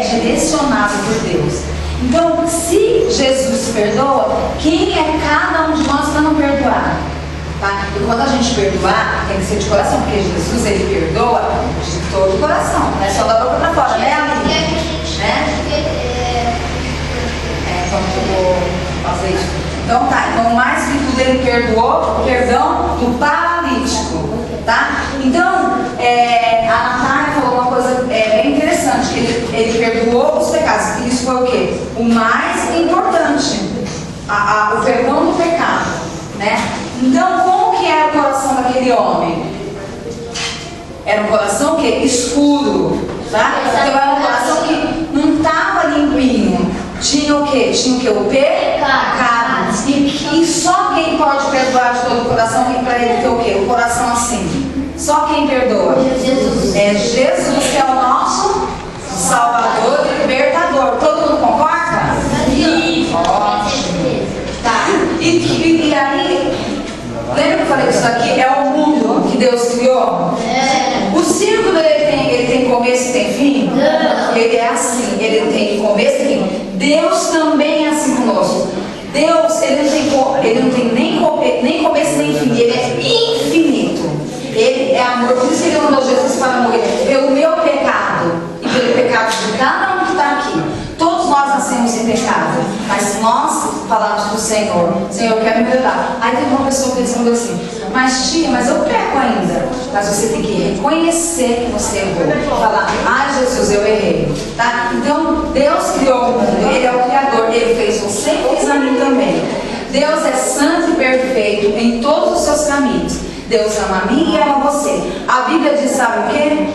direcionado por Deus. Então, se Jesus perdoa, quem é cada um de nós para não perdoar? Tá? E quando a gente perdoar, tem que ser de coração, porque Jesus, ele perdoa de todo o coração, não é só da boca para fora, né, amiga? Então eu vou fazer isso. Então tá, então mais que tudo ele perdoou, perdão do paralítico, tá? Então, a Natália falou uma coisa bem interessante, que ele perdoou os pecados, e isso foi o quê? O mais importante, o perdão do pecado, né? Então, como que era o coração daquele homem? Era um coração que escuro, tá? Então era um coração que não estava limpinho. Tinha o quê? Tinha o quê? O pecado. E só quem pode perdoar de todo o coração, e para ele ter o quê? O coração assim. Só quem perdoa? Jesus. É Jesus que é o nosso Salvador e Libertador. Todo mundo concorda? Sim. Ótimo. Tá. E aí, lembra que eu falei que isso aqui é o mundo que Deus criou? O círculo ele tem começo e tem fim? Ele é assim, ele tem começo e fim. Deus também é assim conosco. Deus, ele não tem nem começo nem fim, ele é infinito. Ele é amor, por isso ele mandou Jesus para morrer pelo meu pecado e pelo pecado de cada um que está aqui. Todos nós nascemos em pecado, mas nós falamos para o Senhor: Senhor, eu quero melhorar. Aí tem uma pessoa pensando assim: mas tia, mas eu peco ainda. Mas você tem que reconhecer que você errou, falar: ai Jesus, eu errei, tá? Então Deus criou o mundo, ele é o Criador, ele fez você e fez a mim também. Deus é santo e perfeito em todos os seus caminhos. Deus ama a mim e ama você. A Bíblia diz, sabe o quê?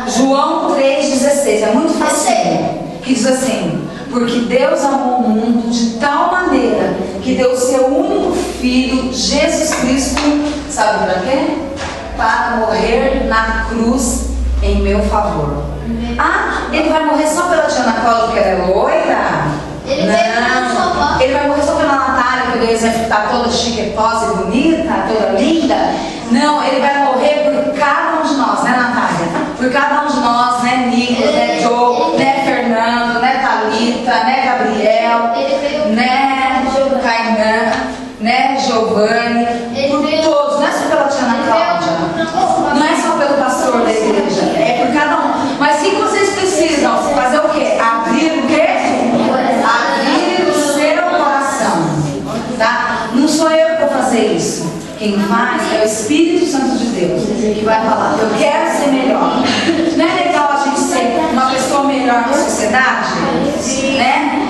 João 3,16, é muito fácil. Que diz assim: porque Deus amou o mundo de tal maneira que deu o seu único Filho, Jesus Cristo, sabe para quê? Para morrer na cruz em meu favor. Ah, ele vai morrer só pela tia Ana Cláudia porque ela é loira? Não, ele vai morrer só pela Natália, que o exemplo está toda chiquetosa e bonita, toda linda. Não, ele vai morrer por cada um de nós, né, Natália? Por cada um de nós, né, Nicolas, né, Joe, né, Fernando, né, Thalita, né, Gabriel, né, Kainan, né, Giovanni, por todos, não é só pela tia Ana Cláudia, não é só pelo pastor da igreja, é por cada um. Mas o que vocês precisam fazer? O quê? Abrir o quê? Abrir o seu coração, tá? Não sou eu que vou fazer isso. Quem faz é o Espírito Santo de Deus, que vai falar: eu quero ser melhor. Não é legal a gente ser uma pessoa melhor na sociedade? Né?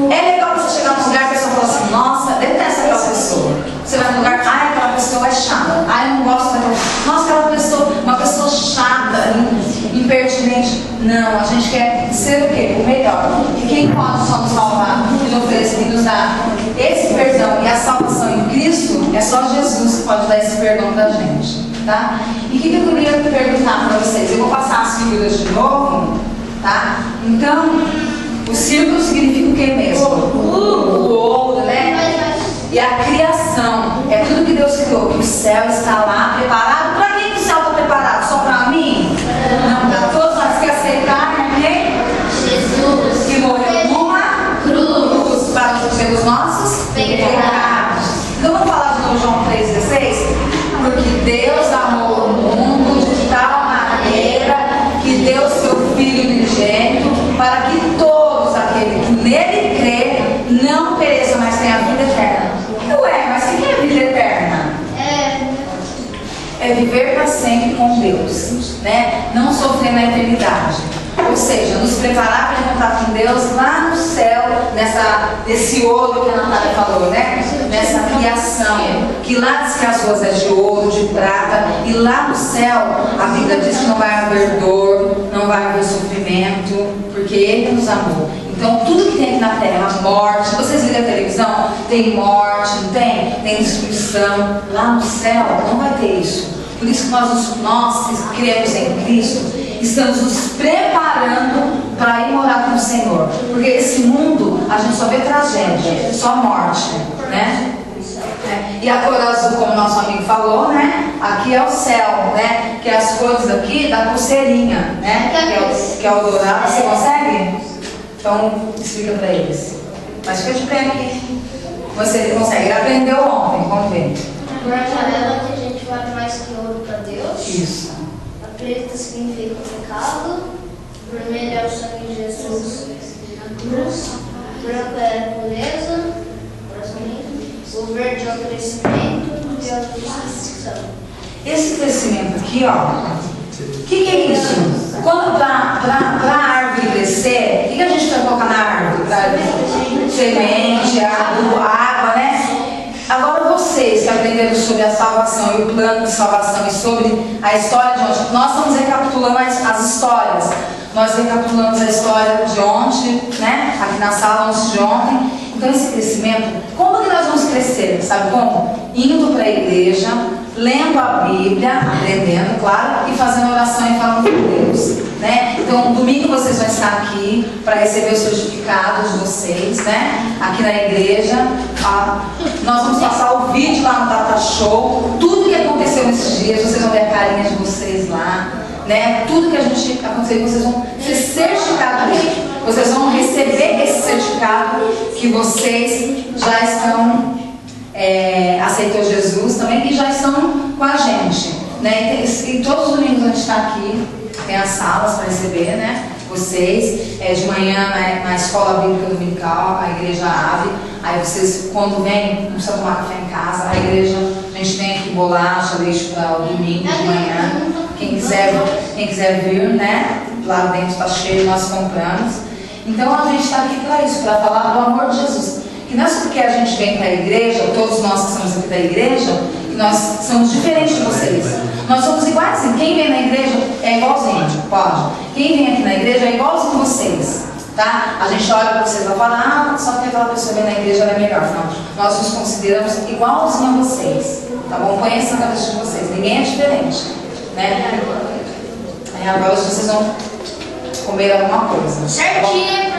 É legal você chegar num lugar e a pessoa fala assim: nossa, detesta aquela pessoa. Você vai num lugar: ai, aquela pessoa é chata. Ai, eu não gosto daquela. Nossa, aquela pessoa, uma pessoa chata, impertinente. Não, a gente quer ser o quê? O melhor. E quem pode só nos salvar e nos oferecer e nos dar esse perdão e a salvação em Cristo é só Jesus que pode dar esse perdão pra gente, tá? E o que eu queria perguntar para vocês? Eu vou passar as figuras de novo, tá? Então, o círculo significa o que mesmo? O ouro, né? E a criação é tudo que Deus criou, que o céu está lá preparado. Para quem que o céu está preparado? Só para mim? Não, para todos nós que aceitarem, né? Jesus, que morreu numa cruz para pelos nossos pecados. Então vamos falar de João 3,16? Porque Deus amou o mundo de tal maneira que deu seu Filho unigênito para que todos aqueles que nele crê não pereçam, mas tenham a vida eterna. Ué, mas o que é vida eterna? É viver para sempre com Deus, né? Não sofrer na eternidade. Ou seja, nos preparar para encontrar com Deus lá no céu, nesse ouro que a Natália falou, né? Nessa criação, que lá diz que as ruas é de ouro, de prata, e lá no céu a Bíblia diz que não vai haver dor, não vai haver sofrimento, porque Ele nos amou. Então tudo que tem aqui na terra, morte, vocês viram a televisão? Tem morte, não tem? Tem destruição. Lá no céu não vai ter isso. Por isso que nós que cremos em Cristo, estamos nos preparando para ir morar com o Senhor. Porque esse mundo, a gente só vê tragédia, só morte, né? E a cor azul, como nosso amigo falou, né? Aqui é o céu, né? Que é as cores aqui da pulseirinha, né? Que é o dourado. Você consegue? Então, explica para eles. Mas fica de pé aqui. Você consegue. Ele aprendeu ontem, vamos ver. Revela que a gente vale mais que ouro para Deus. Isso. A preta significa o pecado. Vermelho é o sangue de Jesus na cruz. Branco é a pureza. O verde é o crescimento e o azul é a destruição. Esse crescimento aqui, ó. O que é isso? Quando para a árvore crescer, o que a gente vai colocar na árvore? Semente, água, né? Agora vocês que aprenderam sobre a salvação e o plano de salvação e sobre a história de ontem, nós estamos recapitulando as histórias. Nós recapitulamos a história de ontem, né? Aqui na sala antes de ontem. Então esse crescimento, como que nós vamos crescer? Sabe como? Indo para a igreja, lendo a Bíblia, aprendendo, claro, e fazendo oração e falando com Deus, né? Então, domingo vocês vão estar aqui para receber os certificados de vocês, né? Aqui na igreja. Nós vamos passar o vídeo lá no Data Show, tudo que aconteceu nesses dias, vocês vão ver a carinha de vocês lá, né? Tudo que a gente aconteceu, vocês vão ser certificados. Vocês vão receber esse certificado que vocês já estão aceitou Jesus também e já estão com a gente, né? E todos os domingos a gente está aqui, tem as salas para receber, né? Vocês, de manhã na escola bíblica dominical, a igreja abre, aí vocês quando vêm, não precisa tomar café em casa, a igreja, a gente tem aqui bolacha, leite para o domingo de manhã, quem quiser vir, né? Lá dentro está cheio, nós compramos. Então a gente está aqui para isso, para falar do amor de Jesus. Que não é só porque a gente vem para a igreja, todos nós que estamos aqui da igreja, que nós somos diferentes de vocês. Nós somos iguais, assim. Quem vem na igreja é igualzinho, pode. Quem vem aqui na igreja é igualzinho vocês, tá? A gente olha para vocês e fala, só que aquela pessoa vem na igreja ela é melhor. Não, nós nos consideramos igualzinho a vocês, tá bom? Põe isso na cabeça de vocês, ninguém é diferente, né? Aí agora vocês vão comer alguma coisa. Certinho.